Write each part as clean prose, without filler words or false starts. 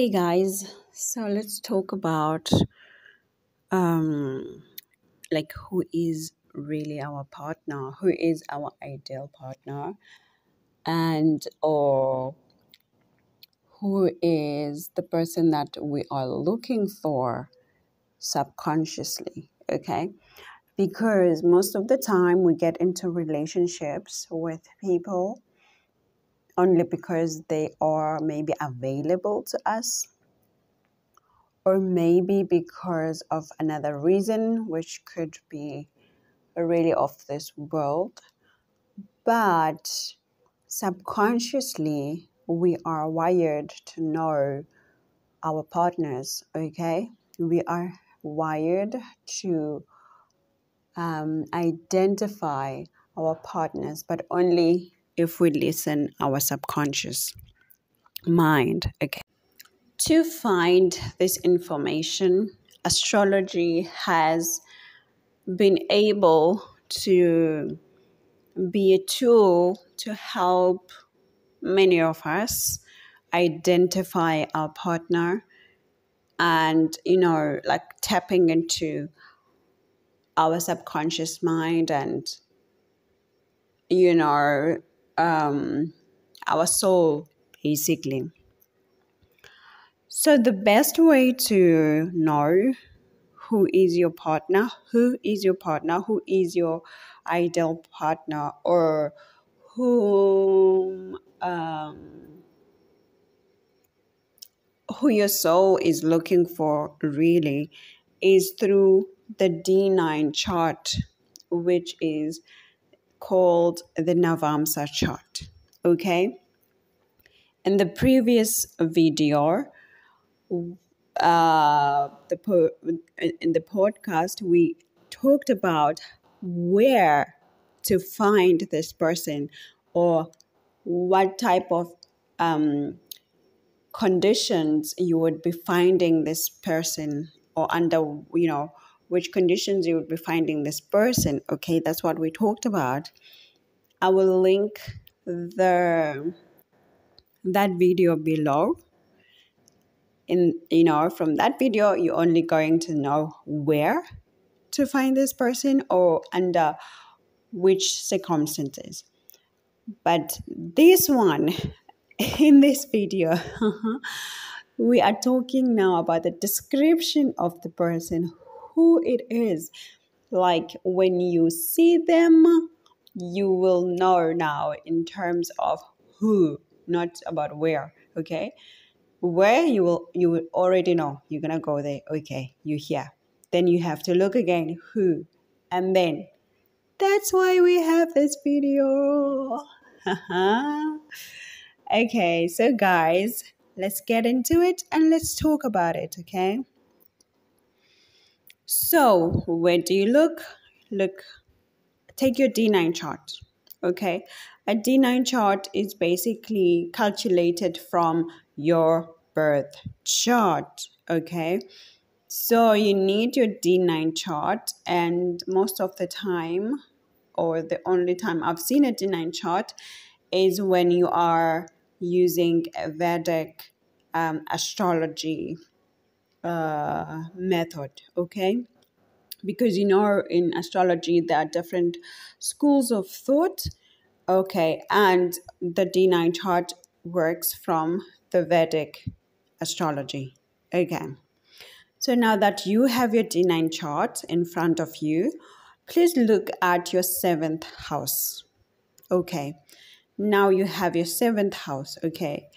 Hey guys, so let's talk about um like who is really our partner, who is our ideal partner, and or who is the person that we are looking for subconsciously, okay? Because most of the time we get into relationships with people only because they are maybe available to us, or maybe because of another reason, which could be really of this world. But subconsciously, we are wired to know our partners, okay? We are wired to identify our partners, but only if we listen our subconscious mind, okay? To find this information, astrology has been able to be a tool to help many of us identify our partner and, like tapping into our subconscious mind and, you know, our soul, basically. So, the best way to know who is your partner, who is your ideal partner, or whom who your soul is looking for really is through the D9 chart, which is called the Navamsa chart. Okay. In the previous video, in the podcast, we talked about where to find this person, or what type of conditions you would be finding this person, or under which conditions you would be finding this person. Okay, that's what we talked about. I will link that video below. From that video, you're only going to know where to find this person or under which circumstances. But this one, in this video, we are talking now about the description of the person, who it is. Like when you see them, you will know now in terms of who, not about where. Okay, where you will already know. You're gonna go there. Okay, you're here. Then you have to look again, who, and then that's why we have this video. Okay, so guys, let's get into it and let's talk about it, okay? So, where do you look? Take your D9 chart, okay? A D9 chart is basically calculated from your birth chart, okay? So, you need your D9 chart, and most of the time, or the only time I've seen a D9 chart, is when you are using a Vedic astrology method, okay? Because in astrology there are different schools of thought, okay, and the D9 chart works from the Vedic astrology, okay. So now that you have your D9 chart in front of you, please look at your 7th house, okay. Now you have your 7th house, okay.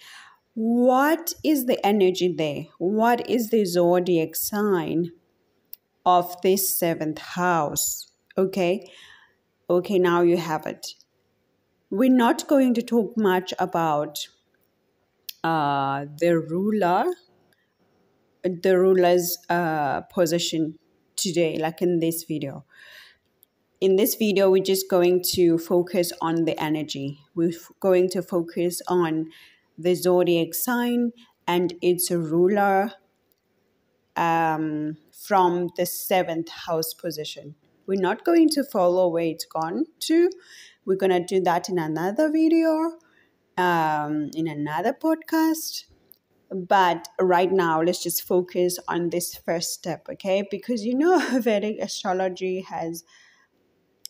What is the energy there? What is the zodiac sign of this 7th house? Okay. Okay, now you have it. We're not going to talk much about the ruler's position today, like in this video. In this video, we're just going to focus on the energy. We're going to focus on the zodiac sign and its ruler from the 7th house position. We're not going to follow where it's gone to. We're going to do that in another video, in another podcast. But right now, let's just focus on this first step, okay? Because Vedic astrology has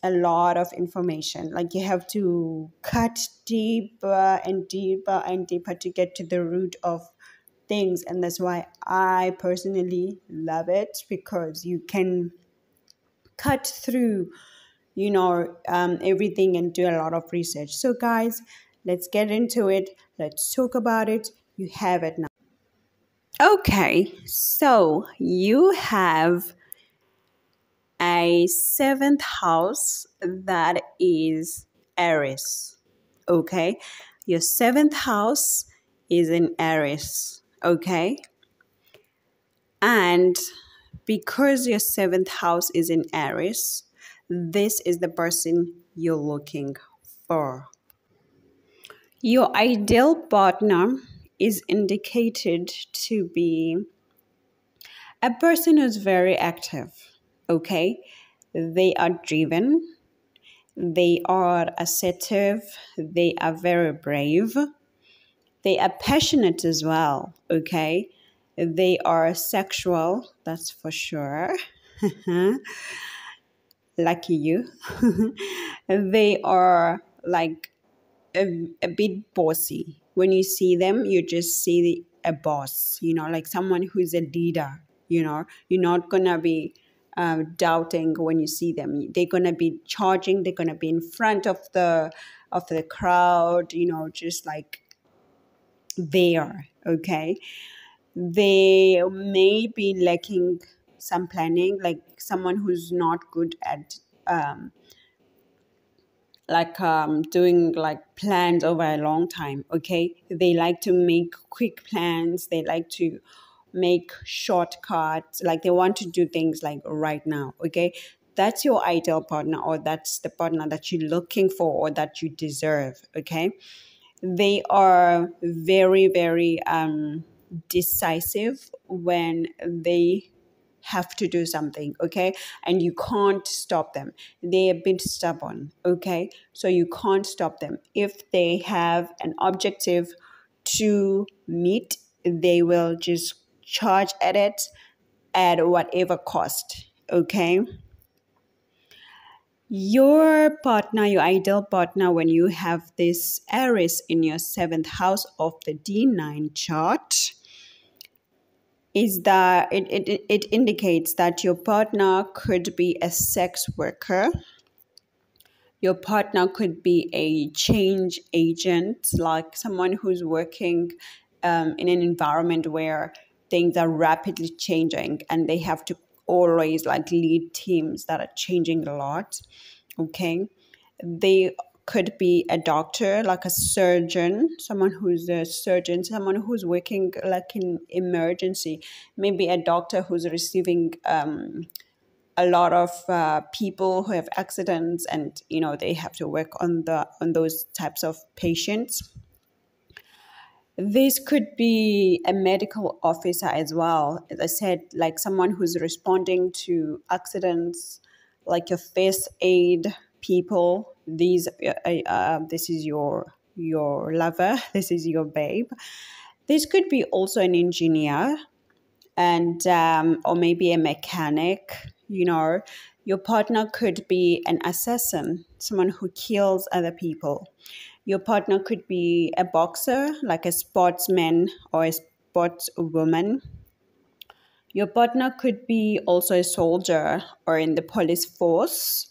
a lot of information. Like you have to cut deeper and deeper and deeper to get to the root of things. And that's why I personally love it, because you can cut through everything and do a lot of research. So guys, let's get into it. Let's talk about it. You have it now. Okay, so you have a seventh house that is Aries. Okay, your seventh house is in Aries. Okay, and because your seventh house is in Aries, this is the person you're looking for. Your ideal partner is indicated to be a person who's very active, okay? They are driven, they are assertive, they are very brave, they are passionate as well, okay? They are sexual, that's for sure. Lucky you. They are like a bit bossy. When you see them, you just see a boss, like someone who's a leader. You're not gonna be doubting when you see them. They're gonna be charging. They're gonna be in front of the crowd. Just like there. Okay, they may be lacking some planning, like someone who's not good at doing like plans over a long time. Okay, they like to make quick plans, they like to make shortcuts, like they want to do things like right now. Okay, that's your ideal partner, or that's the partner that you're looking for or that you deserve. Okay, they are very, very decisive when they have to do something, okay? And you can't stop them. They're a bit stubborn, okay? So you can't stop them. If they have an objective to meet, they will just charge at it at whatever cost, okay? Your partner, your ideal partner, when you have this Aries in your seventh house of the D9 chart, is that it indicates that your partner could be a sex worker. Your partner could be a change agent, like someone who's working in an environment where things are rapidly changing and they have to always like lead teams that are changing a lot. Okay, they could be a doctor, like a surgeon, someone who's a surgeon, someone who's working like in emergency, maybe a doctor who's receiving a lot of people who have accidents, and they have to work on those types of patients. This could be a medical officer as well. As I said, like someone who's responding to accidents, like your first aid people. This is your lover. This is your babe. This could be also an engineer, and or maybe a mechanic. Your partner could be an assassin, someone who kills other people. Your partner could be a boxer, like a sportsman or a sportswoman. Your partner could be also a soldier or in the police force.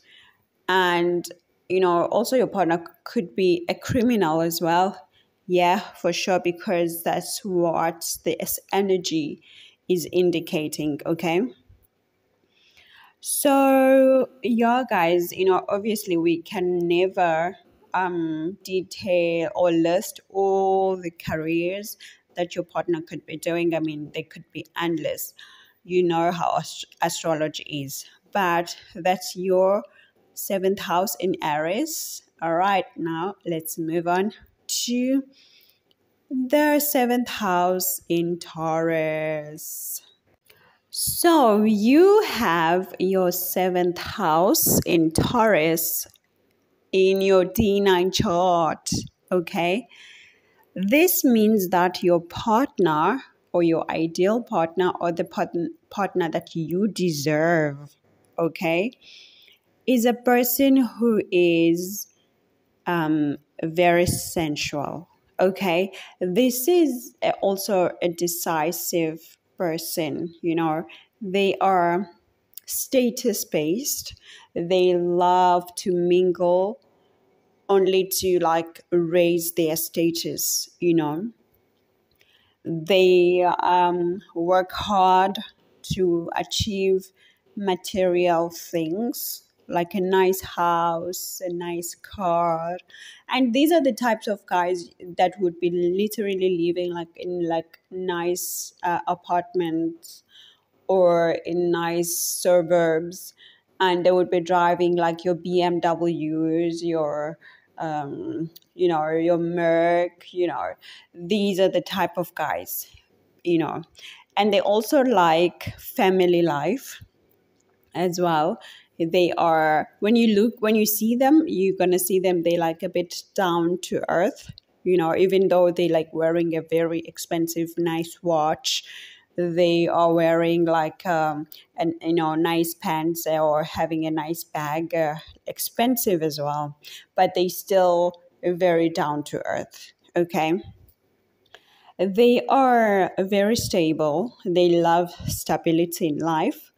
And, also your partner could be a criminal as well. Yeah, for sure, because that's what this energy is indicating, okay? So, yeah, guys, obviously we can never detail or list all the careers that your partner could be doing. I mean, they could be endless. You know how astrology is. But that's your seventh house in Aries. All right, now let's move on to the seventh house in Taurus. So you have your seventh house in Taurus in your D9 chart, okay? This means that your partner or your ideal partner or the partner that you deserve, okay, is a person who is very sensual, okay? This is also a decisive person, you know. They are status based. They love to mingle only to like raise their status, you know. They work hard to achieve material things like a nice house, a nice car. And these are the types of guys that would be literally living like in like nice apartments or in nice suburbs, and they would be driving like your BMWs, your you know, your Merc, you know. These are the type of guys, you know. And they also like family life as well. They are, when you see them, you're gonna see them, they like a bit down to earth, you know. Even though they like wearing a very expensive nice watch, they are wearing like an, you know, nice pants or having a nice bag, expensive as well, but they still very down to earth, okay. They are very stable. They love stability in life.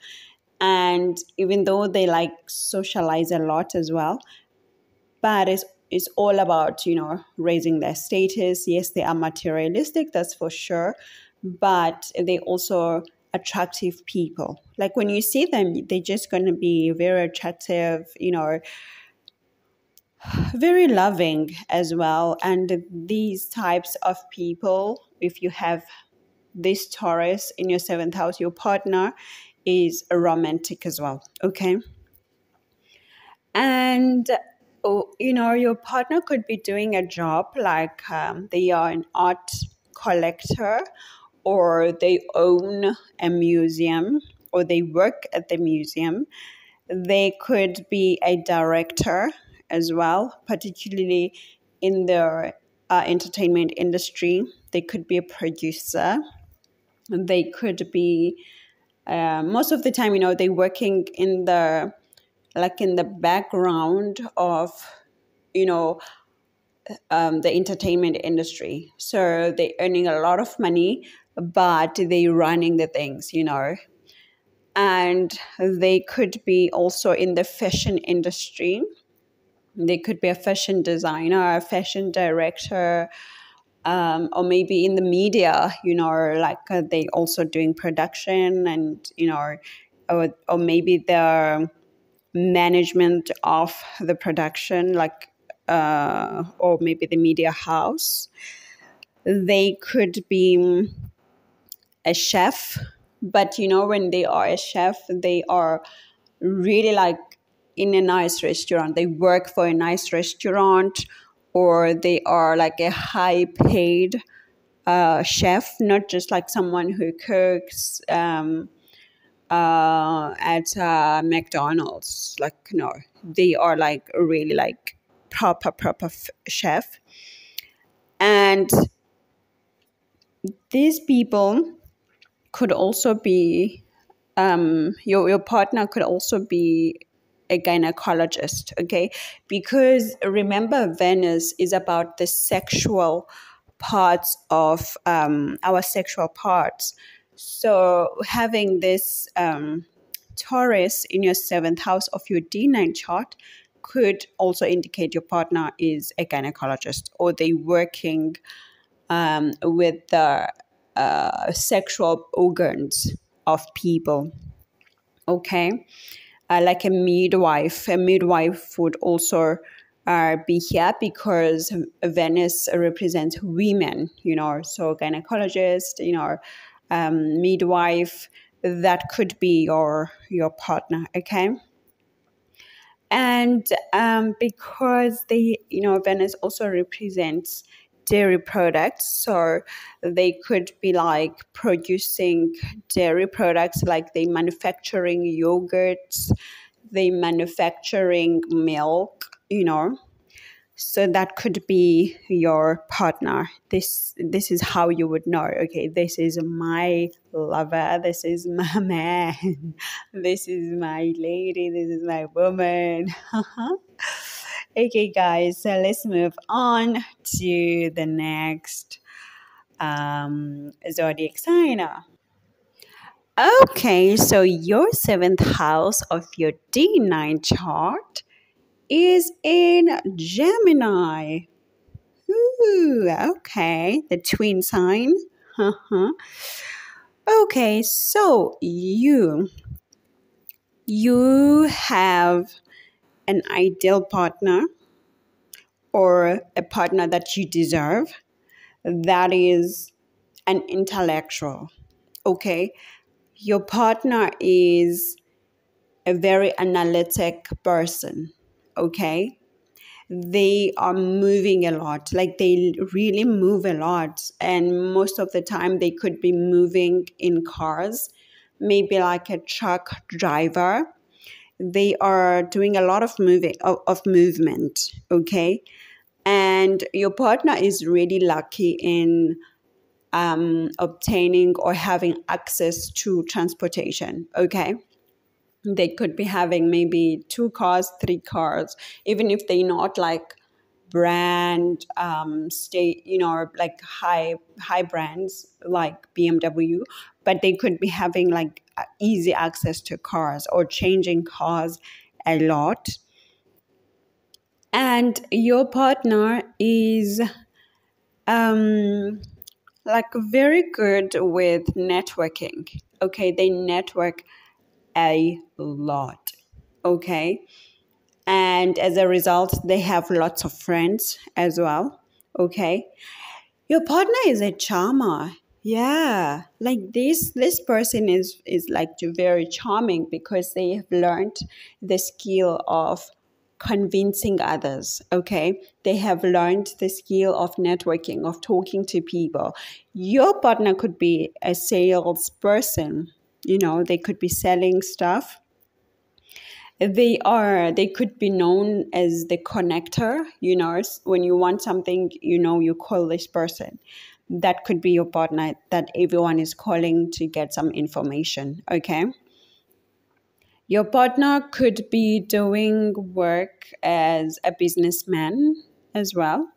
And even though they like socialize a lot as well, but it's all about, you know, raising their status. Yes, they are materialistic, that's for sure, but they also attractive people. Like when you see them, they're just going to be very attractive, you know, very loving as well. And these types of people, if you have this Taurus in your seventh house, your partner is a romantic as well, okay. And oh, you know, your partner could be doing a job like they are an art collector, or they own a museum, or they work at the museum. They could be a director as well, particularly in the entertainment industry. They could be a producer. They could be most of the time, you know, they working in the, like in the background of, you know, the entertainment industry. So they earning a lot of money, but they running the things, you know. And they could be also in the fashion industry. They could be a fashion designer, a fashion director, or maybe in the media, you know, like they also doing production, and, you know, or maybe the management of the production, like or maybe the media house. They could be a chef, but you know, when they are a chef, they are really like in a nice restaurant. They work for a nice restaurant, or they are like a high paid chef, not just like someone who cooks at McDonald's. Like, no, they are like really like proper chef. And these people could also be your partner could also be a gynecologist, okay? Because remember, Venus is about the sexual parts of our sexual parts. So having this Taurus in your seventh house of your D9 chart could also indicate your partner is a gynecologist, or they working with the sexual organs of people, okay. Like a midwife. A midwife would also be here because Venus represents women, you know, so gynecologist, you know, midwife, that could be your partner, okay. And because they, you know, Venus also represents dairy products, so they could be like producing dairy products, like they manufacturing yogurts, they manufacturing milk, you know. So that could be your partner. This is how you would know. Okay, this is my lover. This is my man. This is my lady. This is my woman. Okay, guys. So let's move on to the next zodiac sign. Okay, so your seventh house of your D9 chart is in Gemini. Ooh, okay, the twin sign. Uh-huh. Okay, so you have an ideal partner or a partner that you deserve that is an intellectual. Okay, your partner is a very analytic person. Okay, they are moving a lot, like they really move a lot, and most of the time they could be moving in cars, maybe like a truck driver. They are doing a lot of movement. Okay, and your partner is really lucky in obtaining or having access to transportation. Okay, they could be having maybe 2 cars, 3 cars, even if they're not like brand state, like high brands like BMW, but they could be having like easy access to cars or changing cars a lot. And your partner is like very good with networking. Okay, they network a lot. Okay, and as a result they have lots of friends as well. Okay, your partner is a charmer. Yeah, like this person is like very charming because they have learned the skill of convincing others. Okay, they have learned the skill of networking, of talking to people. Your partner could be a salesperson. They could be selling stuff. They could be known as the connector. When you want something, you call this person. That could be your partner that everyone is calling to get some information. Okay, your partner could be doing work as a businessman as well.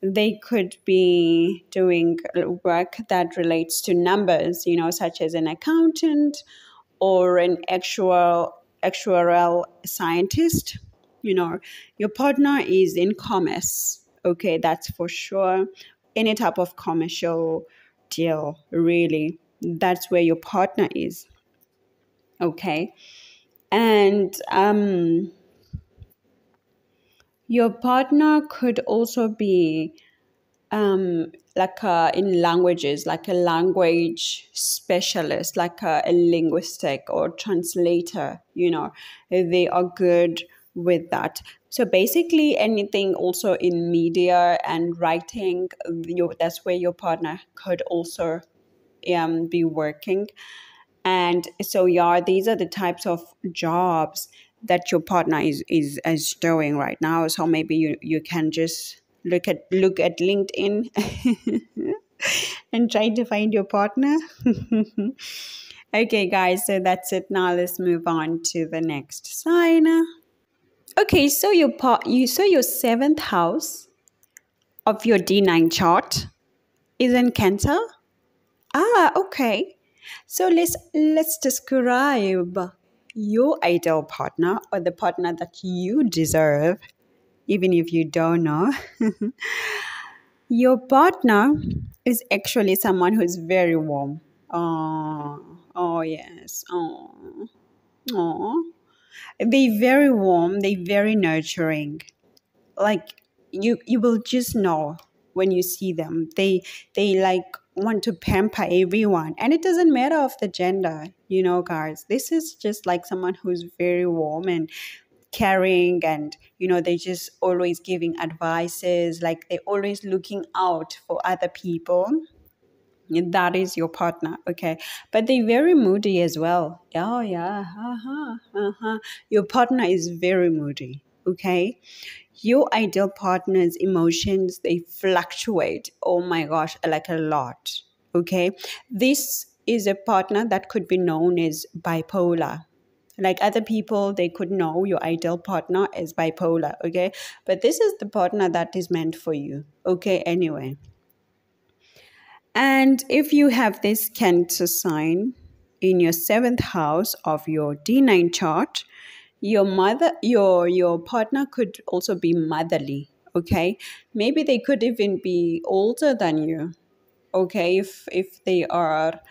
They could be doing work that relates to numbers, such as an accountant or an actuarial scientist. Your partner is in commerce. Okay, that's for sure. Any type of commercial deal, really. That's where your partner is. Okay. And your partner could also be like in languages, like a language specialist, like a linguistic or translator. They are good with that. So basically anything also in media and writing, that's where your partner could also be working. And so yeah, these are the types of jobs that your partner is doing right now. So maybe you can just look at LinkedIn and try to find your partner. Okay, guys, so that's it. Now let's move on to the next sign. Okay, so your seventh house of your D9 chart is in Cancer. Okay. So let's describe your ideal partner, or the partner that you deserve, even if you don't know. Your partner is actually someone who's very warm. Oh yes. Oh. They very warm, they very nurturing. Like you will just know when you see them. They like want to pamper everyone, and it doesn't matter of the gender. Guys, this is just like someone who's very warm and caring, and they just always giving advices, like they're always looking out for other people. That is your partner. Okay, but they're very moody as well. Oh yeah. Your partner is very moody. okay? Your ideal partner's emotions, they fluctuate. Oh my gosh, like a lot, okay? This is a partner that could be known as bipolar. Like other people, they could know your ideal partner as bipolar, okay? But this is the partner that is meant for you, okay? Anyway. And if you have this Cancer sign in your seventh house of your D9 chart, your partner could also be motherly, okay? Maybe they could even be older than you, okay? If they are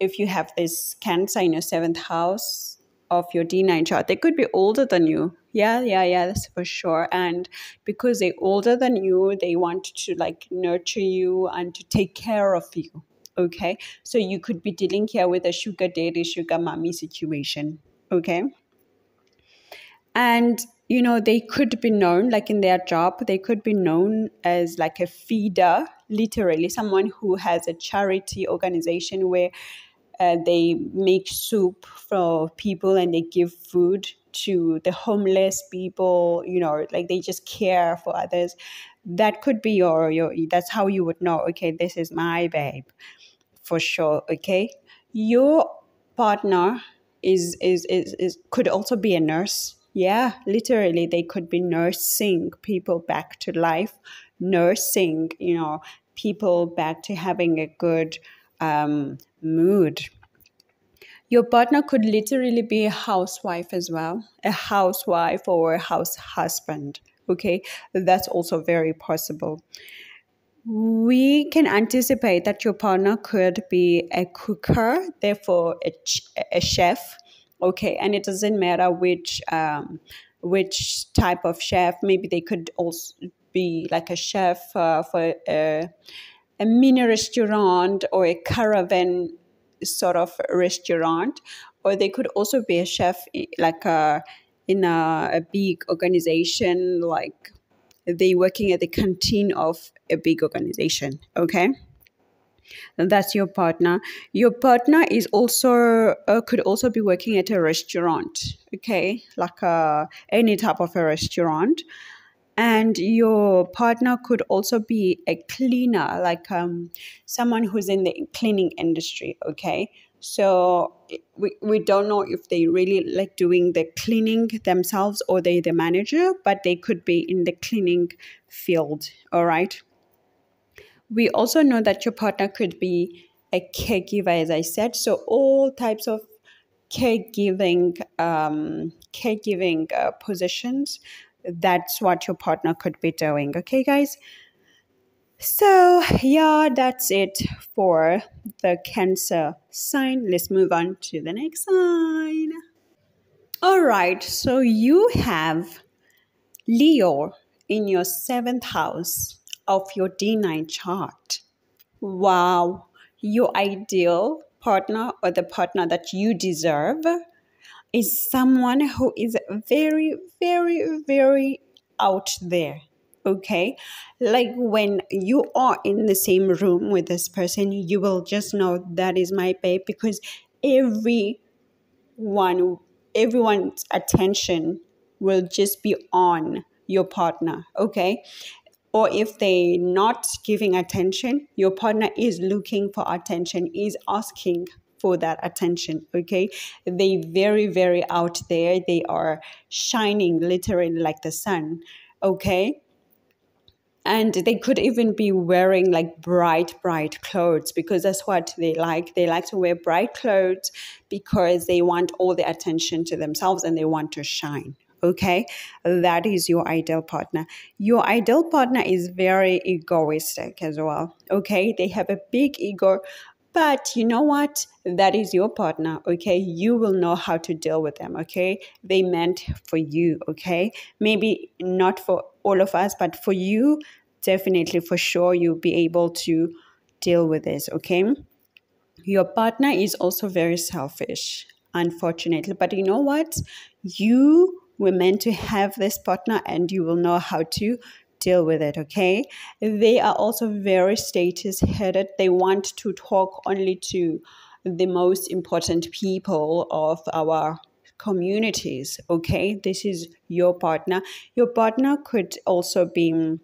if you have this Cancer in your seventh house of your D9 chart, they could be older than you. Yeah, that's for sure. And because they're older than you, they want to like nurture you and to take care of you. Okay. So you could be dealing here with a sugar daddy, sugar mommy situation. Okay. And they could be known, like in their job, they could be known as like a feeder, literally someone who has a charity organization where they make soup for people and they give food to the homeless people, like they just care for others. That could be your that's how you would know, okay, this is my babe for sure, okay? Your partner is could also be a nurse. Yeah, literally they could be nursing people back to life, nursing, people back to having a good mood. Your partner could literally be a housewife as well, a housewife or a house husband. Okay, that's also very possible. We can anticipate that your partner could be a cooker, therefore a chef. Okay, and it doesn't matter which type of chef. Maybe they could also be like a chef for a mini restaurant or a caravan sort of restaurant, or they could also be a chef like in a big organization, like they working at the canteen of a big organization. Okay, and that's your partner. Your partner is also could also be working at a restaurant. Okay, like any type of a restaurant. And your partner could also be a cleaner, like someone who's in the cleaning industry, okay? So we don't know if they really like doing the cleaning themselves or they the manager, but they could be in the cleaning field, all right? We also know that your partner could be a caregiver, as I said. So all types of caregiving positions. That's what your partner could be doing. Okay, guys. So yeah, that's it for the Cancer sign. Let's move on to the next sign. All right. So you have Leo in your seventh house of your D9 chart. Wow, your ideal partner or the partner that you deserve is someone who is very, very, very out there. Okay, like when you are in the same room with this person, you will just know that is my babe, because everyone everyone's attention will just be on your partner. Okay, or if they're not giving attention, your partner is looking for attention, is asking for that attention. Okay, they very, very out there, they are shining literally like the sun. Okay, and they could even be wearing like bright clothes, because that's what they like to wear bright clothes because they want all the attention to themselves and they want to shine. Okay, that is your ideal partner. Your ideal partner is very egoistic as well. Okay, they have a big ego, but you know what? That is your partner. Okay, you will know how to deal with them. Okay, they meant for you. Okay, maybe not for all of us, but for you, definitely for sure, you'll be able to deal with this. Okay, your partner is also very selfish, unfortunately, but you know what? You were meant to have this partner and you will know how to deal with it. Okay, they are also very status headed. They want to talk only to the most important people of our communities. Okay, this is your partner. Your partner could also be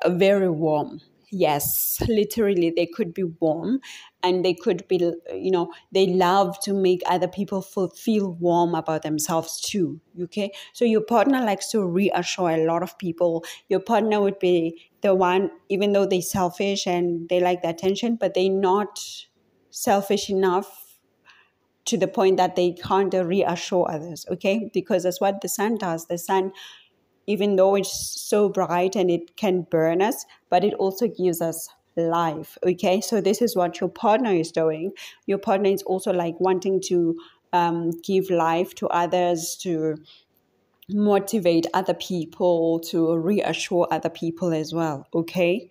very warm. Yes, literally, they could be warm, and they could be, they love to make other people feel warm about themselves too. Okay, so your partner likes to reassure a lot of people. Your partner would be the one, even though they're selfish and they like the attention, but they're not selfish enough to the point that they can't reassure others. Okay, because that's what the sun does. The sun, even though it's so bright and it can burn us, but it also gives us life. Okay, so this is what your partner is doing. Your partner is also like wanting to give life to others, to motivate other people, to reassure other people as well. Okay,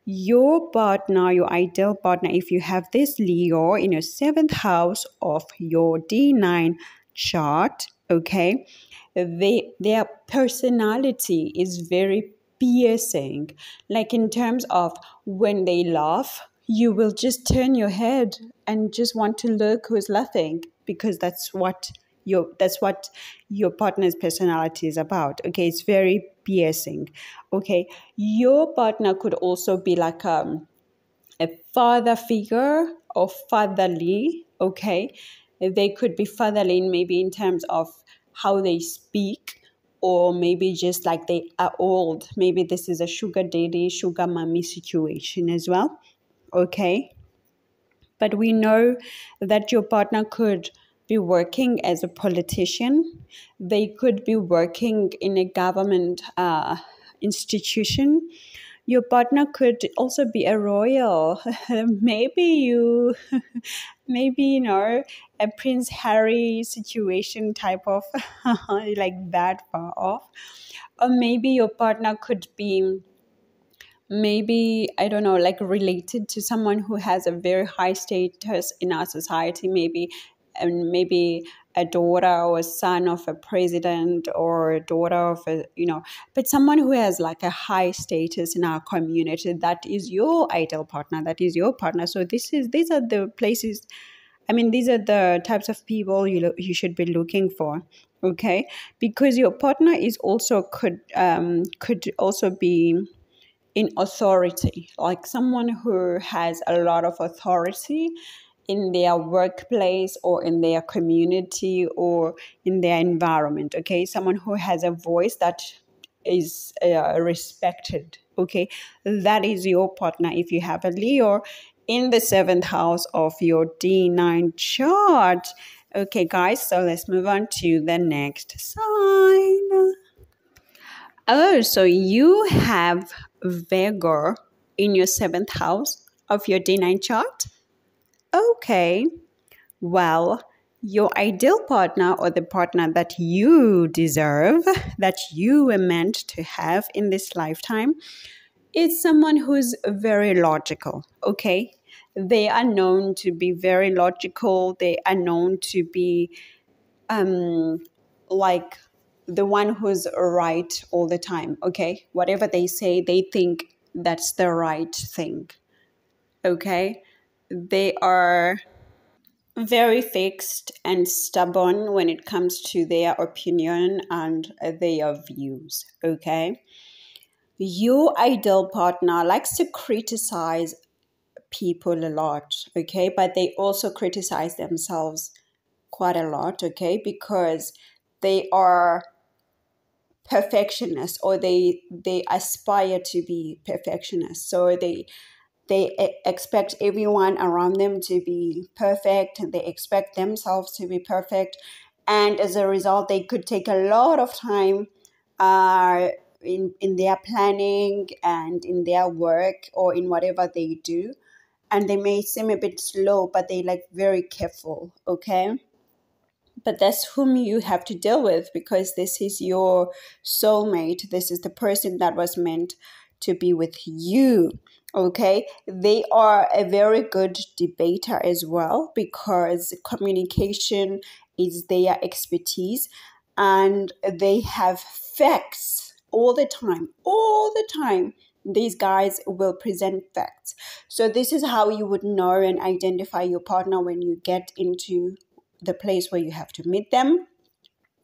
your partner, your ideal partner, if you have this Leo in your seventh house of your D9 chart, okay, their personality is very piercing. Like in terms of when they laugh, you will just turn your head and just want to look who's laughing, because that's what your partner's personality is about. Okay, it's very piercing. Okay, your partner could also be like a father figure or fatherly. Okay, they could be fatherly maybe in terms of how they speak, or maybe just like they are old. Maybe this is a sugar daddy, sugar mommy situation as well. Okay, but we know that your partner could be working as a politician. They could be working in a government institution. Your partner could also be a royal. Maybe you, maybe, a Prince Harry situation type of, like that far off. Or maybe your partner could be, maybe, I don't know, like related to someone who has a very high status in our society, maybe, and maybe a daughter or a son of a president, or a daughter of a, but someone who has like a high status in our community. That is your ideal partner, that is your partner. So these are the places, I mean, these are the types of people you should be looking for. Okay, because your partner is also could also be in authority, like someone who has a lot of authority in their workplace or in their community or in their environment. Okay, someone who has a voice that is respected. Okay, that is your partner if you have a Leo in the seventh house of your D9 chart. Okay, guys, so let's move on to the next sign. Oh, so you have Virgo in your seventh house of your D9 chart? Okay, well, your ideal partner, or the partner that you deserve, that you were meant to have in this lifetime, is someone who's very logical. Okay, they are known to be very logical. They are known to be like the one who's right all the time. Okay, whatever they say, they think that's the right thing. Okay, they are very fixed and stubborn when it comes to their opinion and their views. Okay, your ideal partner likes to criticize people a lot. Okay, but they also criticize themselves quite a lot. Okay, because they are perfectionists, or they aspire to be perfectionists. So they expect everyone around them to be perfect, and they expect themselves to be perfect, and as a result they could take a lot of time in their planning and in their work or in whatever they do, and they may seem a bit slow, but they like very careful. Okay, but that's whom you have to deal with, because this is your soulmate. This is the person that was meant to be with you. Okay, they are a very good debater as well, because communication is their expertise, and they have facts all the time. All the time, these guys will present facts. So this is how you would know and identify your partner when you get into the place where you have to meet them.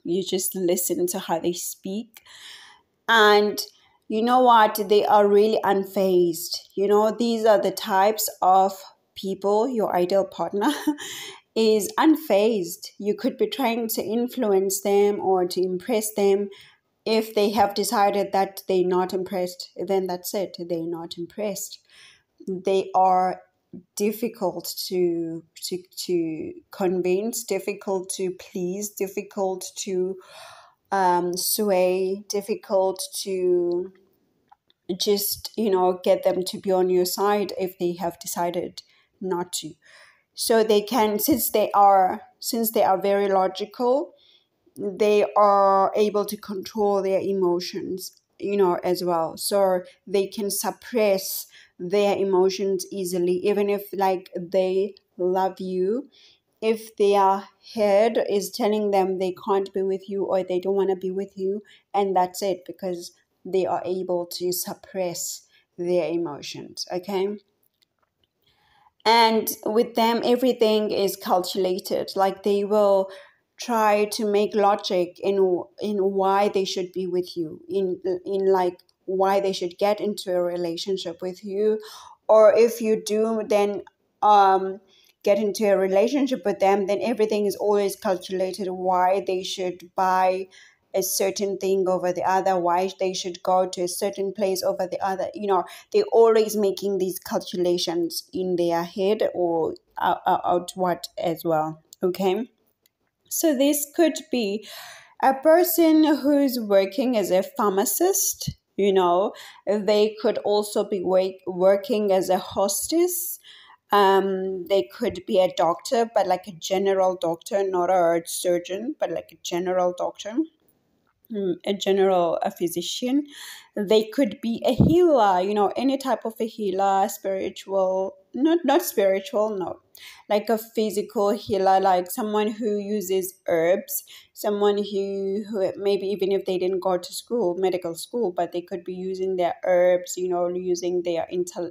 You just listen to how they speak. And you know what? They are really unfazed. These are the types of people, your ideal partner is unfazed. You could be trying to influence them or to impress them. If they have decided that they're not impressed, then that's it. They're not impressed. They are difficult to convince, difficult to please, difficult to sway, difficult to just get them to be on your side if they have decided not to. So they can, since they are very logical, they are able to control their emotions, as well. So they can suppress their emotions easily, even if like they love you. If their head is telling them they can't be with you or they don't want to be with you, and that's it, because they are able to suppress their emotions, okay? And with them, everything is calculated. Like they will try to make logic in why they should be with you, in like why they should get into a relationship with you, or if you do then get into a relationship with them, then everything is always calculated. Why they should buy a certain thing over the other, why they should go to a certain place over the other. They're always making these calculations in their head or outward as well, okay? So this could be a person who's working as a pharmacist. They could also be working as a hostess. They could be a doctor, but like a general doctor, not a surgeon, but like a general doctor, a physician. They could be a healer, any type of a healer, spiritual, not spiritual, no, like a physical healer, like someone who uses herbs, someone who maybe even if they didn't go to medical school, but they could be using their herbs, using their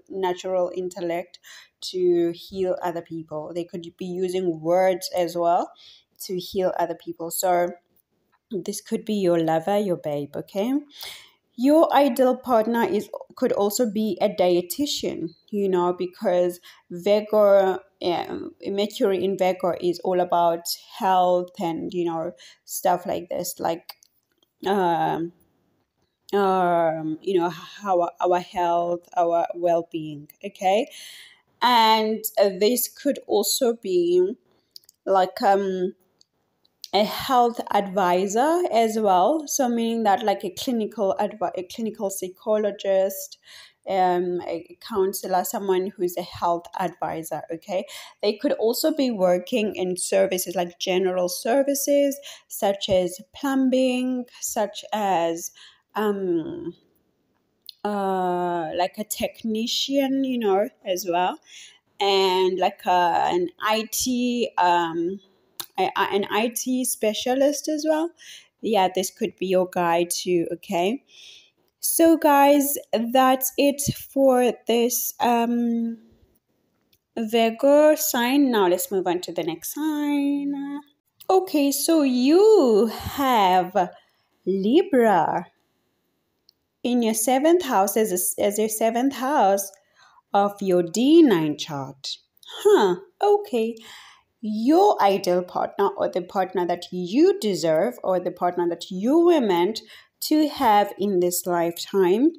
natural intellect to heal other people. They could be using words as well to heal other people. So this could be your lover, your babe, okay? Your ideal partner could also be a dietitian, because Virgo, Mercury in Virgo is all about health and, stuff like this, like, how our health, our well-being, okay? And this could also be like, a health advisor as well. So meaning that like a clinical psychologist, a counselor, someone who's a health advisor, okay? They could also be working in services like general services, such as plumbing, such as like a technician, as well, and like an IT an IT specialist as well. Yeah, this could be your guy too, okay? So guys, that's it for this Virgo sign. Now let's move on to the next sign. Okay, so you have Libra in your 7th house as your 7th house of your D9 chart. Okay. Your ideal partner, or the partner that you deserve, or the partner that you were meant to have in this lifetime,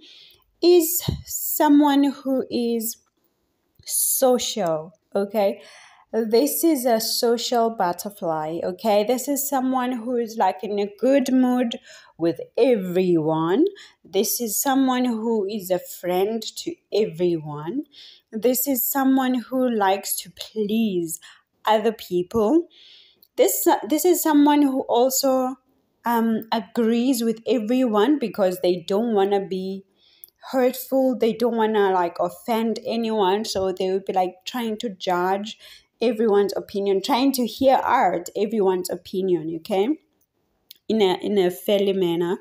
is someone who is social, okay? This is a social butterfly, okay? This is someone who is like in a good mood with everyone. This is someone who is a friend to everyone. This is someone who likes to please other people. This is someone who also agrees with everyone because they don't want to be hurtful. They don't want to like offend anyone, so they would be like trying to judge everyone's opinion, trying to hear out everyone's opinion, okay, in a fairly manner.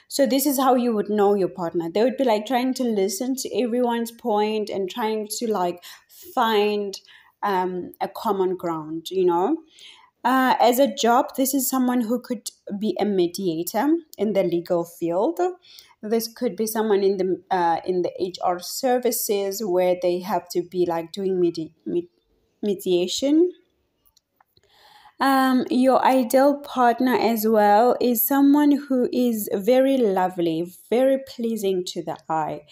So this is how you would know your partner. They would be like trying to listen to everyone's point and trying to like find a common ground, As a job, this is someone who could be a mediator in the legal field. This could be someone in the HR services where they have to be like doing mediation. Your ideal partner as well is someone who is very lovely, very pleasing to the eye,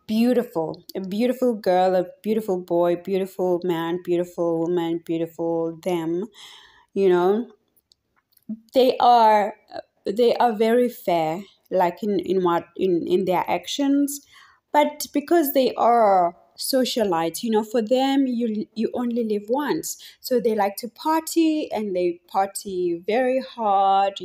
beautiful, a beautiful girl, a beautiful boy, beautiful man, beautiful woman, beautiful them. You know, they are they are very fair, like in their actions, but because they are socialites, for them you only live once, so they like to party, and they party very hard.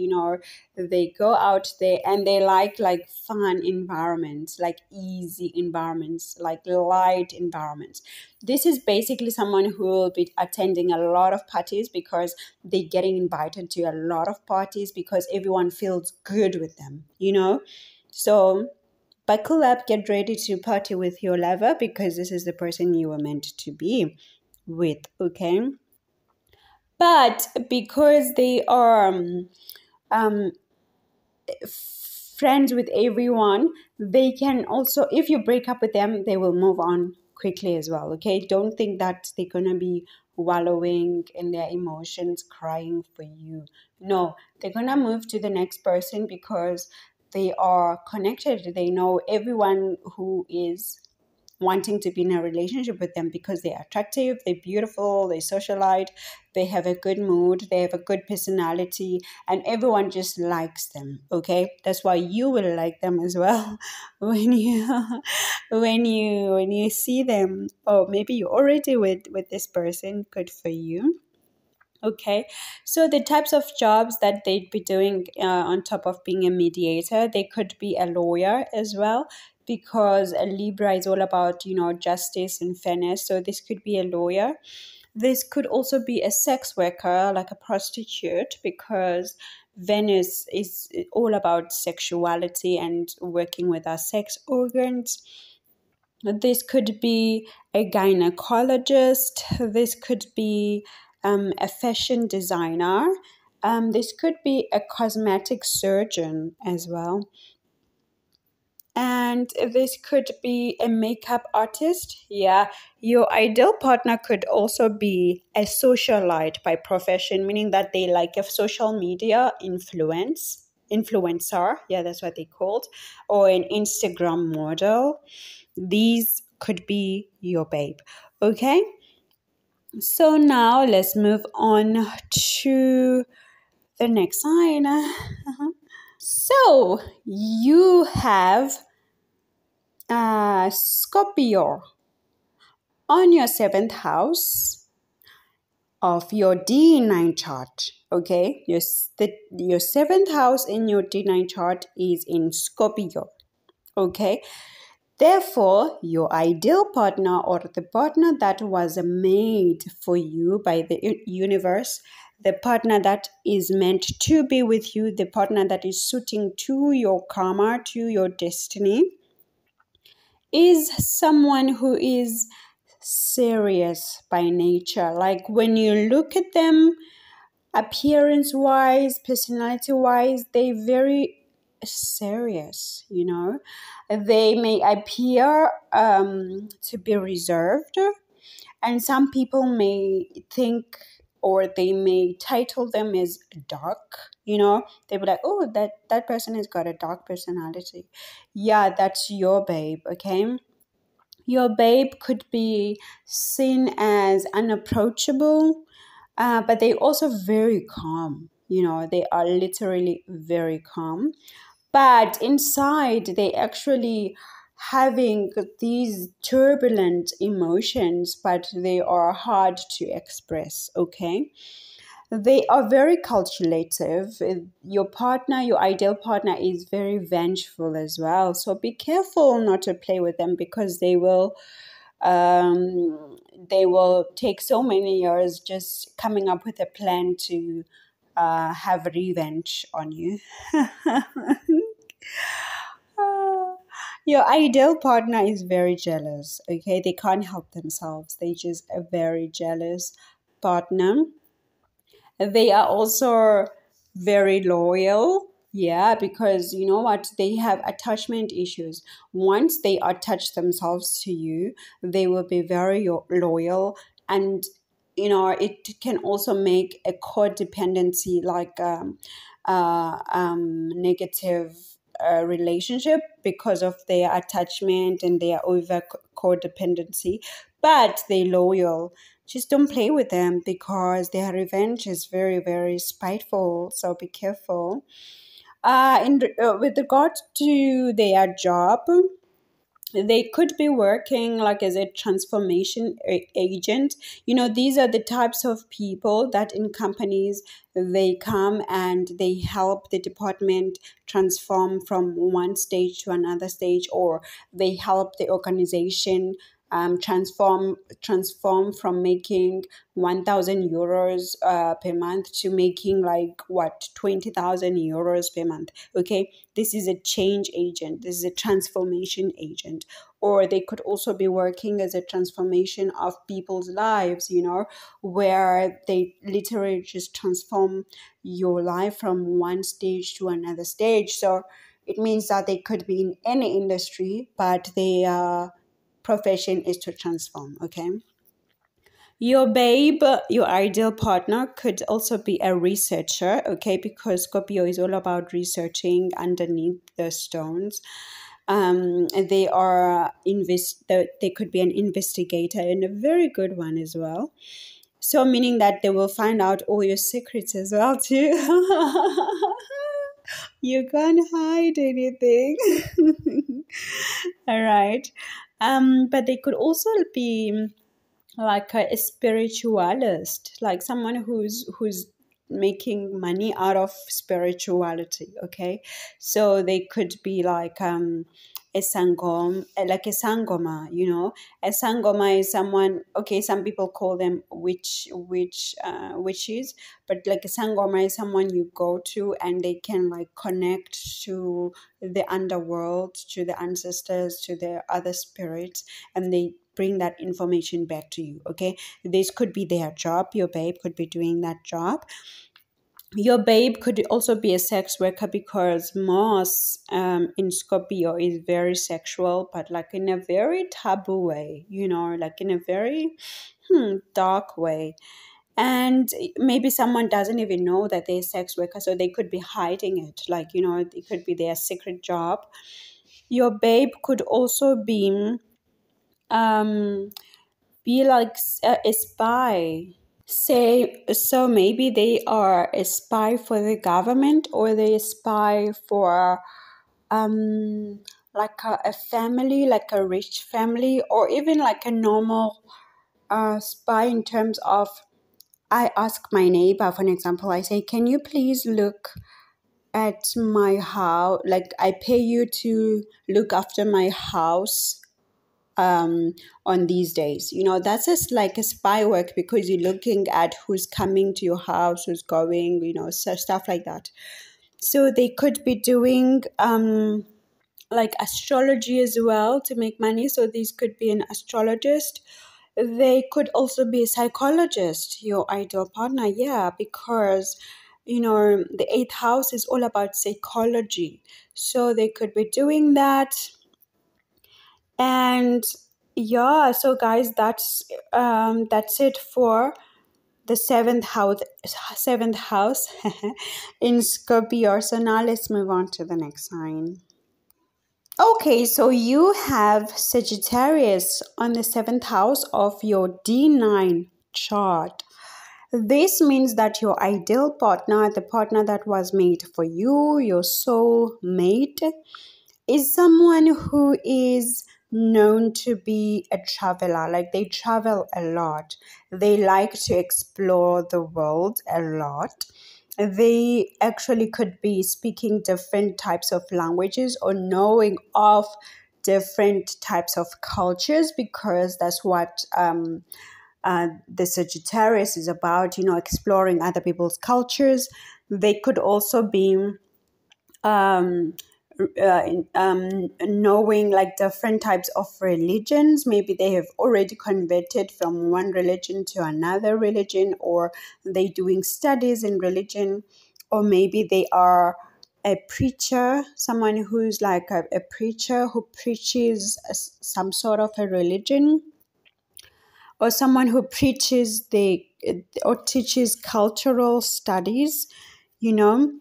They go out there and they like fun environments, like easy environments, like light environments. This is basically someone who will be attending a lot of parties because they're getting invited to a lot of parties because everyone feels good with them. So buckle up, get ready to party with your lover because this is the person you were meant to be with, okay? But because they are um, friends with everyone, they can also, if you break up with them, they will move on quickly as well, okay? Don't think that they're gonna be wallowing in their emotions, crying for you. No, they're gonna move to the next person because they are connected. They know everyone who is wanting to be in a relationship with them because they're attractive, they're beautiful, they socialite, they have a good mood, they have a good personality, and everyone just likes them. Okay, that's why you will like them as well when you when you see them. Oh, maybe you're already with this person. Good for you. Okay, so the types of jobs that they'd be doing on top of being a mediator, they could be a lawyer as well, because a Libra is all about, justice and fairness. So this could be a lawyer. This could also be a sex worker, like a prostitute, because Venus is all about sexuality and working with our sex organs. This could be a gynecologist. This could be a fashion designer. This could be a cosmetic surgeon as well. And this could be a makeup artist. Yeah, your ideal partner could also be a socialite by profession, meaning that they like a social media influencer. Yeah, that's what they called, or an Instagram model. These could be your babe. Okay, so now let's move on to the next sign. So you have Scorpio on your seventh house of your D9 chart. Okay, your seventh house in your D9 chart is in Scorpio. Okay, therefore, your ideal partner, or the partner that was made for you by the universe, the partner that is meant to be with you, the partner that is suiting to your karma, to your destiny, is someone who is serious by nature. Like when you look at them, appearance wise, personality wise, they're very serious. They may appear to be reserved, and some people may think, or they may title them as dark. They be like, oh, that person has got a dark personality. Yeah, that's your babe. Okay, your babe could be seen as unapproachable, but they also very calm. They are literally very calm. But inside, they actually having these turbulent emotions, but they are hard to express. Okay. They are very calculative. Your partner, your ideal partner, is very vengeful as well. So be careful not to play with them because they will take so many years just coming up with a plan to have revenge on you. Your ideal partner is very jealous. Okay, they can't help themselves. They just a very jealous partner. They are also very loyal. Yeah, because you know what? They have attachment issues. Once they attach themselves to you, they will be very loyal. And, it can also make a codependency, like negative relationship because of their attachment and their over codependency. But they loyal. Just don't play with them because their revenge is very, very spiteful. So be careful. With regard to their job, they could be working like as a transformation agent. These are the types of people that in companies, they come and they help the department transform from one stage to another stage, or they help the organization transform from making 1,000 euros per month to making like what, 20,000 euros per month. Okay, this is a change agent, this is a transformation agent. Or they could also be working as a transformation of people's lives, where they literally just transform your life from one stage to another stage. So it means that they could be in any industry, but their profession is to transform. Okay, your babe, your ideal partner, could also be a researcher. Okay, because Scorpio is all about researching underneath the stones. They are they could be an investigator, and a very good one as well. So meaning that they will find out all your secrets as well too. You can't hide anything. All right. But they could also be like a spiritualist, like someone who's making money out of spirituality. Okay, so they could be like a sangoma. A sangoma is someone. Okay, some people call them witches, but like a sangoma is someone you go to and they can like connect to the underworld, to the ancestors, to the other spirits, and they bring that information back to you. Okay, this could be their job. Your babe could be doing that job. Your babe could also be a sex worker because Mars in Scorpio is very sexual, but like in a very taboo way, like in a very dark way. And maybe someone doesn't even know that they're a sex worker, so they could be hiding it. Like, it could be their secret job. Your babe could also be like a spy. So maybe they are a spy for the government, or they spy for like a family, like a rich family, or even like a normal spy in terms of, I ask my neighbor, for an example, I say, can you please look at my house? Like, I pay you to look after my house on these days. That's just like a spy work, because you're looking at who's coming to your house, who's going, so stuff like that. So they could be doing like astrology as well to make money. So these could be an astrologist. They could also be a psychologist, your ideal partner. Yeah, because the eighth house is all about psychology. So they could be doing that. And yeah, so guys, that's it for the seventh house in Scorpio. So now let's move on to the next sign. Okay, so you have Sagittarius on the seventh house of your D9 chart. This means that your ideal partner, the partner that was made for you, your soul mate, is someone who is known to be a traveler. Like, they travel a lot. They like to explore the world a lot. They actually could be speaking different types of languages or knowing of different types of cultures, because that's what the Sagittarius is about, exploring other people's cultures. They could also be knowing like different types of religions. Maybe they have already converted from one religion to another religion, or they doing studies in religion, or maybe they are a preacher, someone who's like a preacher who preaches some sort of a religion, or someone who preaches or teaches cultural studies, you know.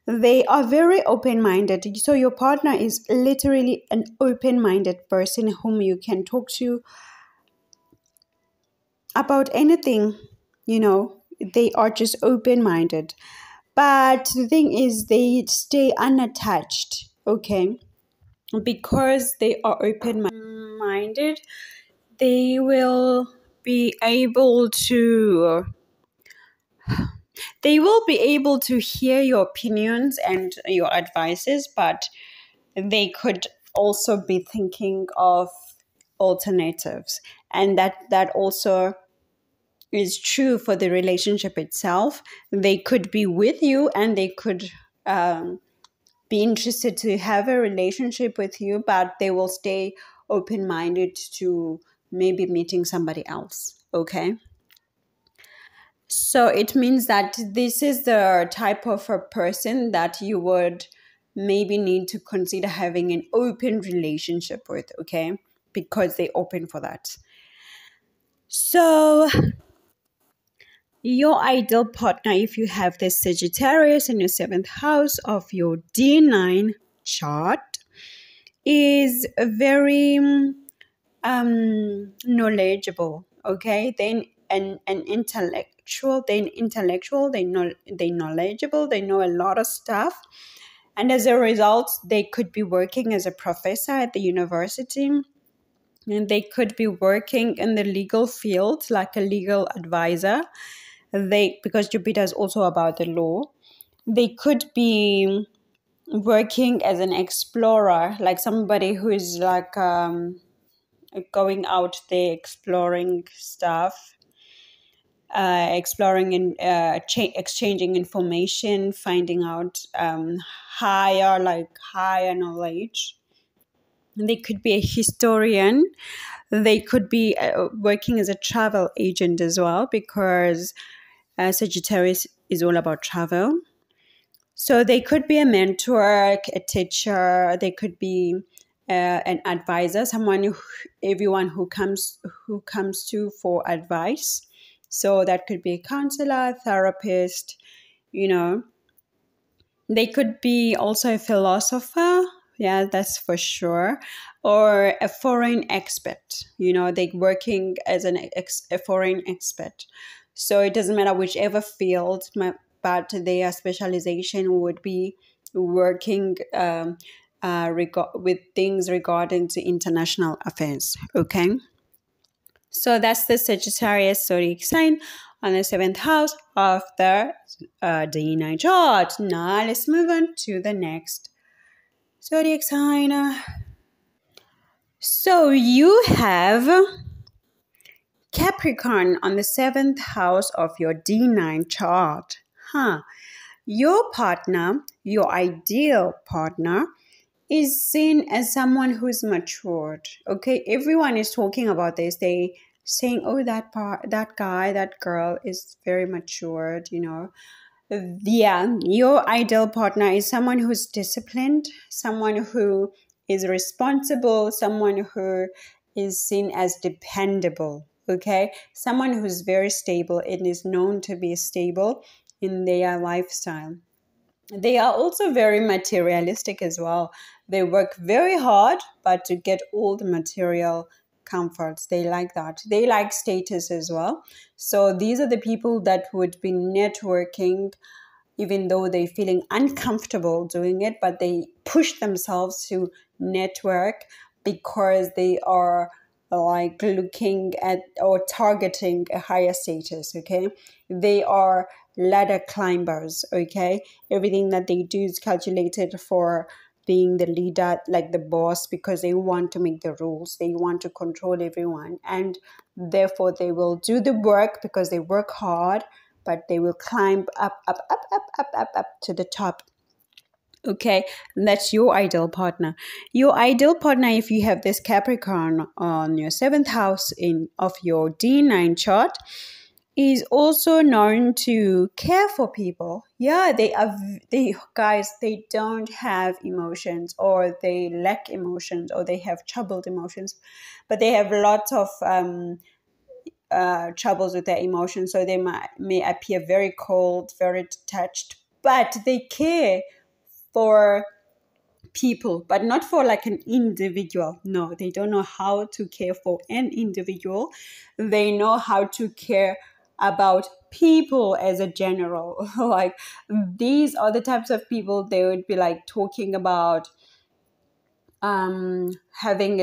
They are very open-minded. So your partner is literally an open-minded person whom you can talk to about anything, you know. They are just open-minded. But the thing is, they stay unattached, okay? Because they are open-minded, they will be able to hear your opinions and your advices, but they could also be thinking of alternatives. And that also is true for the relationship itself. They could be with you and they could be interested to have a relationship with you, but they will stay open-minded to maybe meeting somebody else, okay? So it means that this is the type of a person that you would maybe need to consider having an open relationship with, okay? Because they're open for that. So your ideal partner, if you have the Sagittarius in your 7th house of your D9 chart, is very knowledgeable, okay? Then an intellectual, they knowledgeable, they know a lot of stuff. And as a result, they could be working as a professor at the university, and they could be working in the legal field like a legal advisor. Because Jupiter is also about the law, they could be working as an explorer, like somebody who is like going out there exploring stuff, exploring and exchanging information, finding out higher knowledge. They could be a historian. They could be working as a travel agent as well, because Sagittarius is all about travel. So they could be a mentor, a teacher. They could be an advisor, everyone who comes to for advice. So that could be a counselor, therapist, you know. They could be also a philosopher, yeah, that's for sure, or a foreign expert. You know, they're working as a foreign expert. So it doesn't matter whichever field, but their specialization would be working with things regarding to international affairs, okay? So that's the Sagittarius zodiac sign on the 7th house of the D9 chart. Now let's move on to the next zodiac sign. So you have Capricorn on the 7th house of your D9 chart. Your partner, your ideal partner, is seen as someone who's matured. Okay, everyone is talking about this. They saying, "Oh, that guy, that girl is very matured." You know, yeah. Your ideal partner is someone who's disciplined, someone who is responsible, someone who is seen as dependable. Okay, someone who's very stable and is known to be stable in their lifestyle. They are also very materialistic as well. They work very hard, but to get all the material comforts. They like that. They like status as well. So these are the people that would be networking, even though they're feeling uncomfortable doing it, but they push themselves to network because they are like looking at or targeting a higher status, okay? They are ladder climbers, okay? Everything that they do is calculated for being the leader, like the boss, because they want to make the rules. They want to control everyone. And therefore, they will do the work because they work hard, but they will climb up to the top. Okay, and that's your ideal partner. Your ideal partner, if you have this Capricorn on your seventh house in of your D9 chart, is also known to care for people. Yeah, they guys, they don't have emotions, or they lack emotions, or they have troubled emotions, but they have lots of troubles with their emotions. So they may appear very cold, very detached, but they care for people, but not for like an individual. No, they don't know how to care for an individual. They know how to care about people as a general. Like, these are the types of people they would be like talking about starting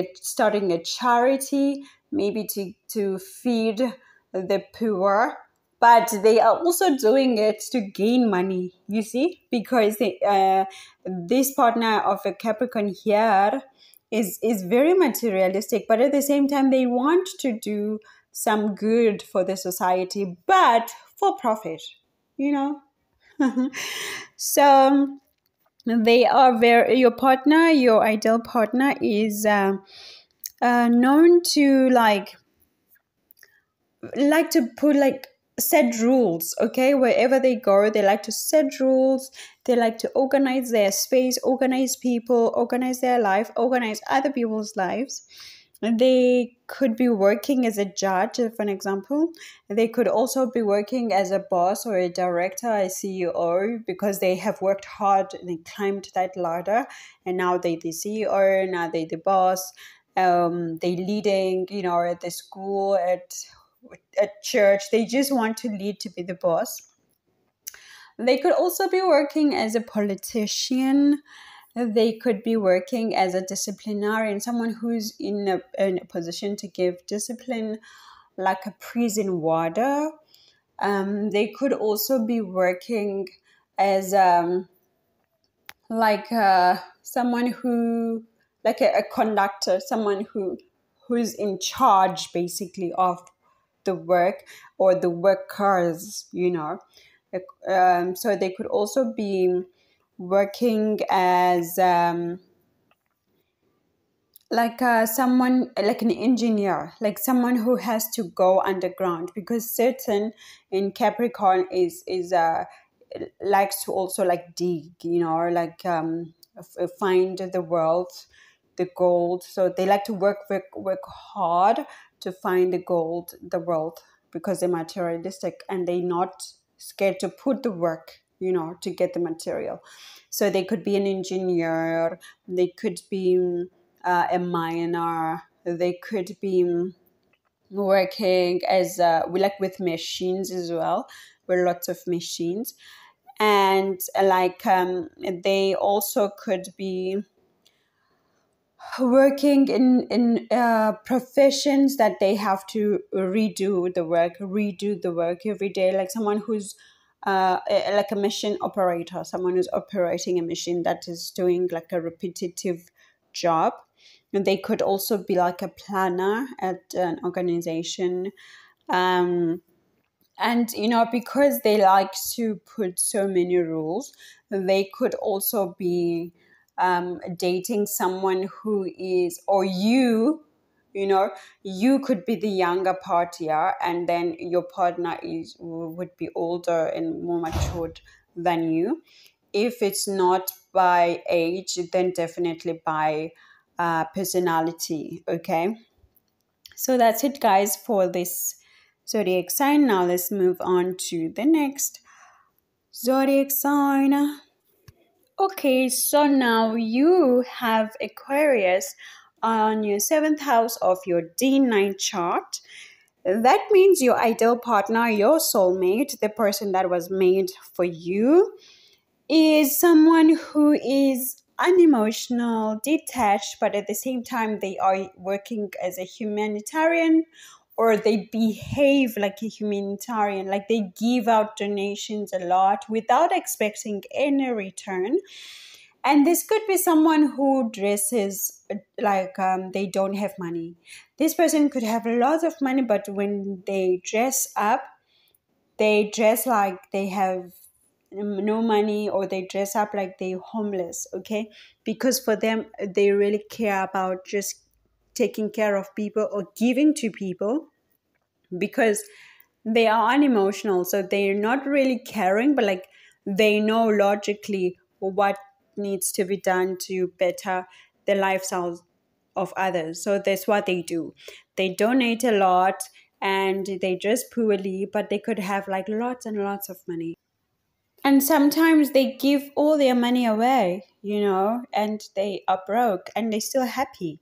a charity, maybe to feed the poor, but they are also doing it to gain money, you see, because this partner of a Capricorn here is very materialistic, but at the same time they want to do some good for the society, but for profit, you know. So they are very, your partner, your ideal partner is known to like to put like set rules. Okay, wherever they go, they like to set rules. They like to organize their space, organize people, organize their life, organize other people's lives. They could be working as a judge, for an example. They could also be working as a boss or a director, a CEO, because they have worked hard and they climbed that ladder, and now they the CEO, now they the boss. They leading, you know, at the school, at church. They just want to lead, to be the boss. They could also be working as a politician. They could be working as a disciplinarian, someone who's in a position to give discipline, like a prison warder. They could also be working as someone who, like a conductor, someone who's in charge basically of the work or the workers, you know. So they could also be working as someone like an engineer, like someone who has to go underground, because certain in Capricorn is likes to also like dig, you know, or like find the wealth, the gold. So they like to work hard to find the gold, the wealth, because they're materialistic and they're not scared to put the work, you know, to get the material. So they could be an engineer, they could be a miner, they could be working as we like with machines as well, with lots of machines. And they also could be working in professions that they have to redo the work every day, like someone who's like a machine operator, someone who's operating a machine that is doing like a repetitive job. And they could also be like a planner at an organization. And you know, because they like to put so many rules, they could also be dating someone who is, or you know, you could be the younger partier, and then your partner would be older and more matured than you. If it's not by age, then definitely by personality. Okay, so that's it, guys, for this zodiac sign. Now let's move on to the next zodiac sign. Okay, so now you have Aquarius on your seventh house of your D9 chart. That means your ideal partner, your soulmate, the person that was made for you, is someone who is unemotional, detached, but at the same time they are working as a humanitarian, or they behave like a humanitarian, like they give out donations a lot without expecting any return. And this could be someone who dresses like they don't have money. This person could have a lot of money, but when they dress up, they dress like they have no money, or they dress up like they're homeless, okay? Because for them, they really care about just taking care of people or giving to people, because they are unemotional, so they're not really caring, but like they know logically what needs to be done to better the lifestyles of others. So that's what they do. They donate a lot and they dress poorly, but they could have like lots and lots of money. And sometimes they give all their money away, and they are broke and they're still happy.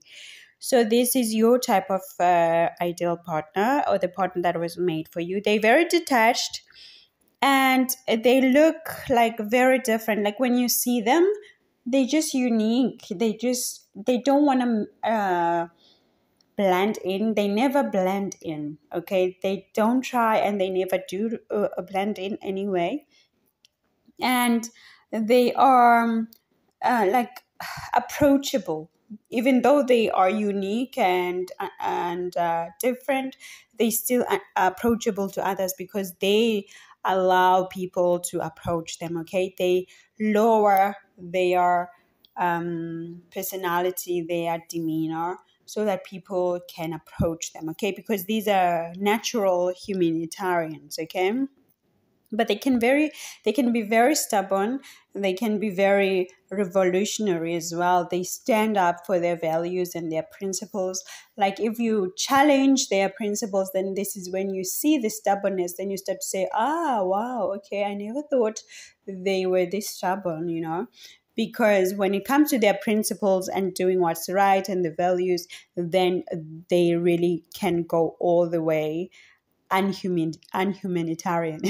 So this is your type of ideal partner, or the partner that was made for you. They're very detached and they look like very different. Like when you see them, they're just unique. They don't want to blend in. They never blend in, okay? They don't try and they never do blend in anyway. And they are like approachable, even though they are unique and different. They still approachable to others because they allow people to approach them, okay? They lower their personality, their demeanor, so that people can approach them, okay? Because these are natural humanitarians, okay? But they can be very stubborn. They can be very revolutionary as well. They stand up for their values and their principles. Like if you challenge their principles, then this is when you see the stubbornness. Then you start to say, wow, okay, I never thought they were this stubborn, because when it comes to their principles and doing what's right and the values, then they really can go all the way unhumanitarian.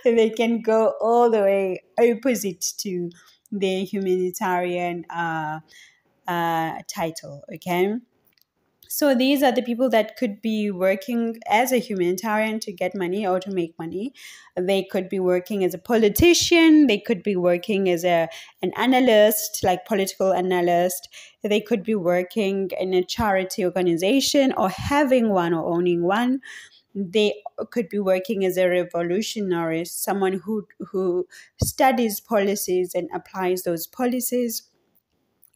They can go all the way opposite to the humanitarian title, okay? So these are the people that could be working as a humanitarian to get money or to make money. They could be working as a politician. They could be working as an analyst, like political analyst. They could be working in a charity organization or having one or owning one. They could be working as a revolutionary, someone who studies policies and applies those policies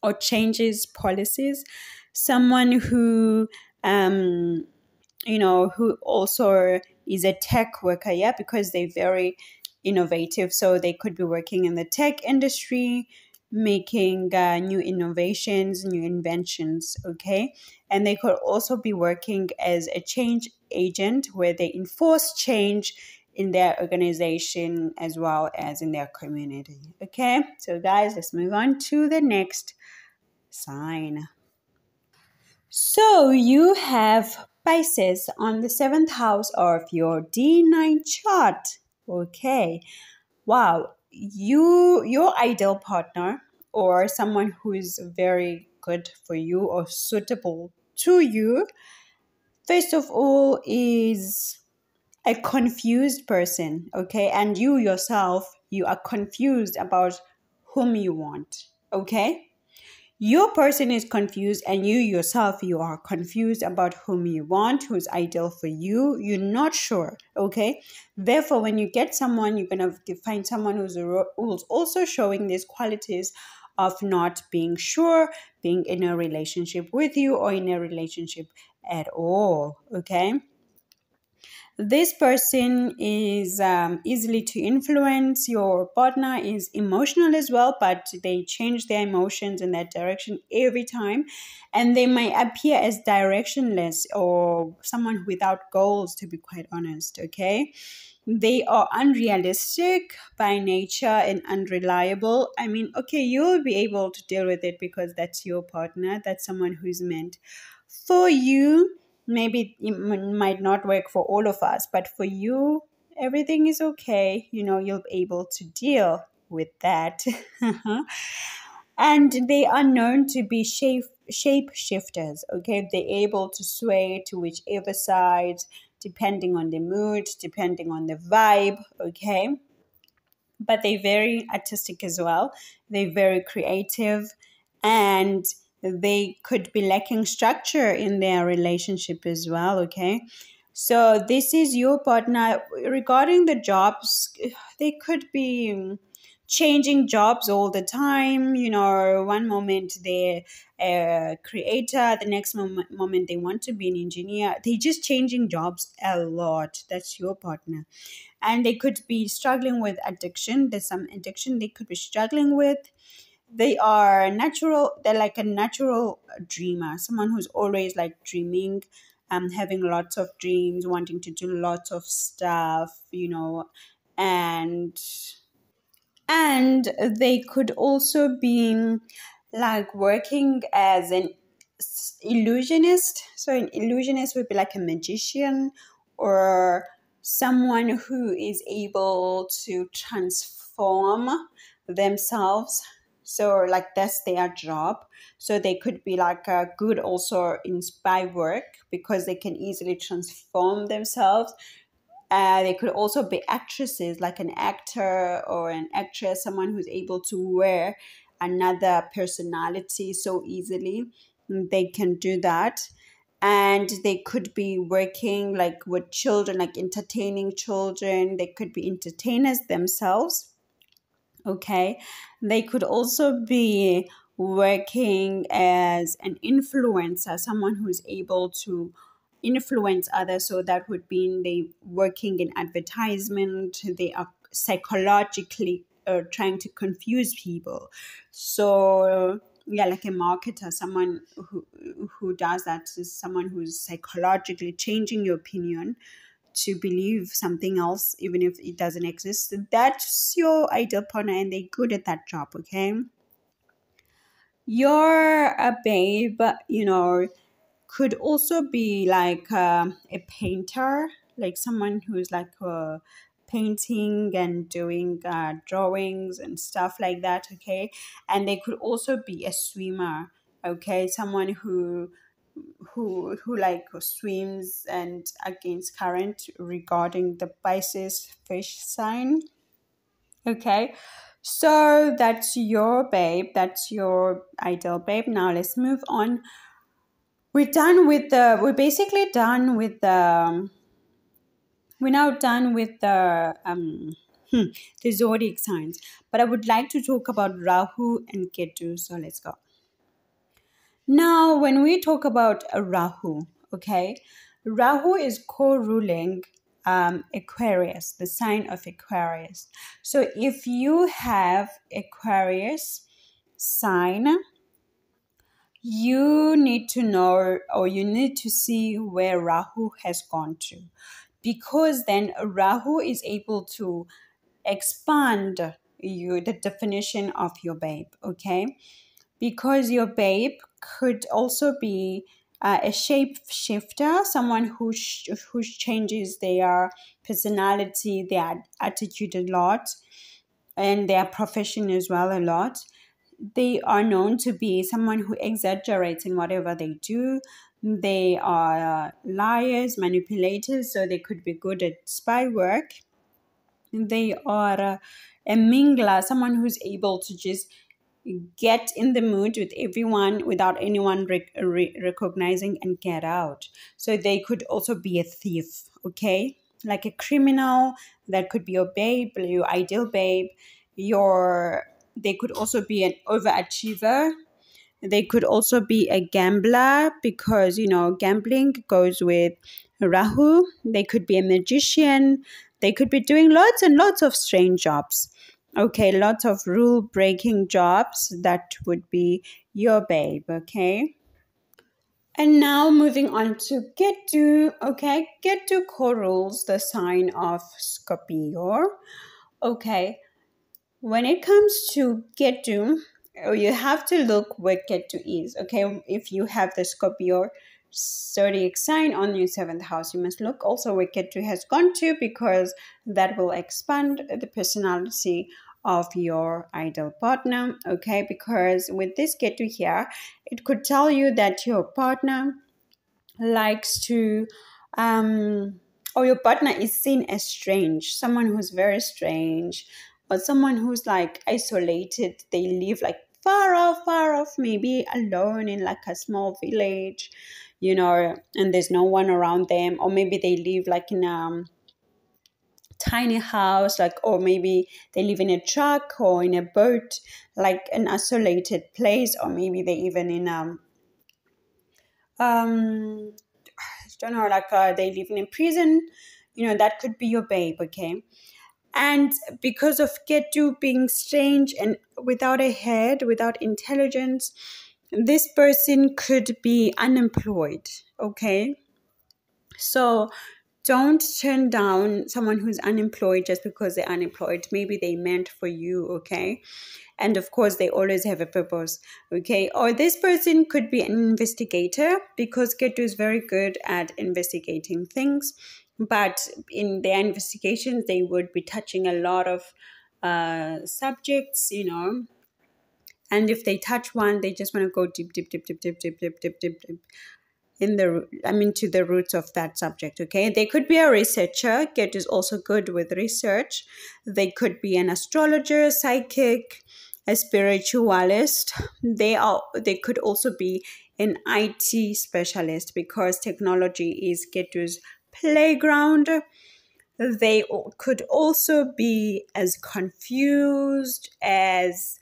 or changes policies. Someone who who also is a tech worker, yeah, because they're very innovative. So they could be working in the tech industry, making new innovations, new inventions, okay? And they could also be working as a change agent, where they enforce change in their organization as well as in their community, okay? So guys, let's move on to the next sign. So you have Pisces on the 7th house of your D9 chart. Okay. Wow. Your ideal partner, or someone who is very good for you or suitable to you, first of all, is a confused person, okay? And you yourself, you are confused about whom you want, okay? Your person is confused, and you yourself, you are confused about whom you want, who's ideal for you. You're not sure, okay? Therefore, when you get someone, you're going to find someone who's also showing these qualities of not being sure, being in a relationship with you or in a relationship at all, okay? This person is easily to influence. Your partner is emotional as well, but they change their emotions in that direction every time. And they might appear as directionless or someone without goals, to be quite honest, okay? They are unrealistic by nature and unreliable. I mean, okay, you'll be able to deal with it because that's your partner. That's someone who's meant for you. Maybe it might not work for all of us, but for you, everything is okay. You'll be able to deal with that. And they are known to be shape shifters, okay? They're able to sway to whichever side, depending on the mood, depending on the vibe, okay? But they're very artistic as well. They're very creative, and they could be lacking structure in their relationship as well, okay? So this is your partner. Regarding the jobs, they could be changing jobs all the time. One moment they're a creator, the next moment they want to be an engineer. They're just changing jobs a lot. That's your partner. And they could be struggling with addiction. There's some addiction they could be struggling with. They're like a natural dreamer, someone who's always like dreaming, having lots of dreams, wanting to do lots of stuff, and and they could also be like working as an illusionist. So an illusionist would be like a magician, or someone who is able to transform themselves. So like that's their job. So they could be like a good also in spy work, because they can easily transform themselves. They could also be actresses, like an actor or an actress, someone who's able to wear another personality so easily. They can do that. And they could be working like with children, like entertaining children. They could be entertainers themselves. Okay. They could also be working as an influencer, someone who's able to influence others. So that would mean they working in advertisement. They are psychologically trying to confuse people. So yeah, like a marketer, someone who does that is someone who's psychologically changing your opinion to believe something else, even if it doesn't exist. That's your ideal partner, and they're good at that job. Okay, you're a babe, could also be like a painter, like someone who's like painting and doing drawings and stuff like that. Okay, and they could also be a swimmer. Okay, someone who like swims and against current regarding the Pisces fish sign. Okay, so that's your babe, that's your ideal babe. Now let's move on. We're basically done with the we're now done with the zodiac signs, but I would like to talk about Rahu and Ketu. So let's go. Now, when we talk about a Rahu, okay, Rahu is co-ruling Aquarius, the sign of Aquarius. So if you have Aquarius sign, you need to know, or you need to see where Rahu has gone to, because then Rahu is able to expand the definition of your babe. Okay, because your babe could also be a shape shifter, someone who changes their personality, their attitude a lot, and their profession as well a lot. They are known to be someone who exaggerates in whatever they do. They are liars, manipulators, so they could be good at spy work. They are a mingler, someone who's able to just get in the mood with everyone without anyone recognizing and get out. So they could also be a thief, okay? Like a criminal. That could be your babe, your ideal babe. They could also be an overachiever. They could also be a gambler, because gambling goes with Rahu. They could be a magician. They could be doing lots and lots of strange jobs. Okay, lots of rule breaking jobs. That would be your babe. Okay. And now moving on to Ketu. Okay, Ketu co-rules the sign of Scorpio. Okay, when it comes to Ketu, you have to look where Ketu is. Okay, if you have the Scorpio zodiac sign on your seventh house, you must look also where Ketu has gone to, because that will expand the personality of your ideal partner. Okay, because with this Ketu here, it could tell you that your partner likes to or your partner is seen as strange, someone who's very strange, or someone who's like isolated. They live like far off, maybe alone in like a small village. and there's no one around them, or maybe they live like in a tiny house, like, or maybe they live in a truck or in a boat, like an isolated place, or maybe they even in I don't know, like they live in a prison. That could be your babe, okay? And because of Ketu being strange and without a head, without intelligence, this person could be unemployed, okay? So don't turn down someone who's unemployed just because they're unemployed. Maybe they meant for you, okay? And of course, they always have a purpose, okay? Or this person could be an investigator, because Ketu is very good at investigating things. But in their investigations, they would be touching a lot of subjects, and if they touch one, they just want to go deep, deep, deep, deep, deep, deep, deep, deep, deep, deep to the roots of that subject, okay? They could be a researcher. Get is also good with research. They could be an astrologer, psychic, a spiritualist. They could also be an IT specialist, because technology is Ketu's playground. They could also be as confused as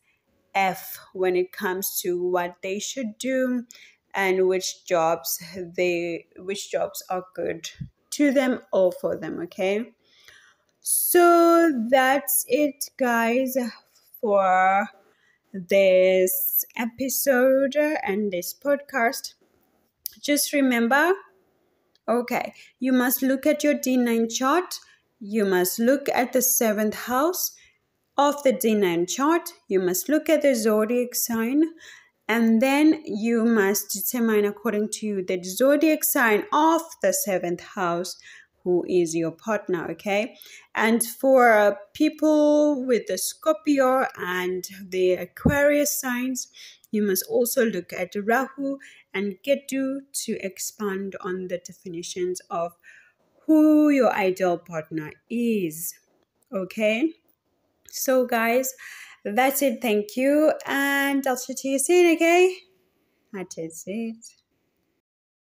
F when it comes to what they should do and which jobs are good to them or for them, okay? So that's it, guys, for this episode and this podcast. Just remember, okay, you must look at your D9 chart. You must look at the 7th house of the D9 chart. You must look at the zodiac sign, and then you must determine, according to the zodiac sign of the 7th house, who is your partner, okay? And for people with the Scorpio and the Aquarius signs, you must also look at Rahu and Ketu to expand on the definitions of who your ideal partner is, okay? So, guys, that's it. Thank you. And I'll see you soon, okay? That is it.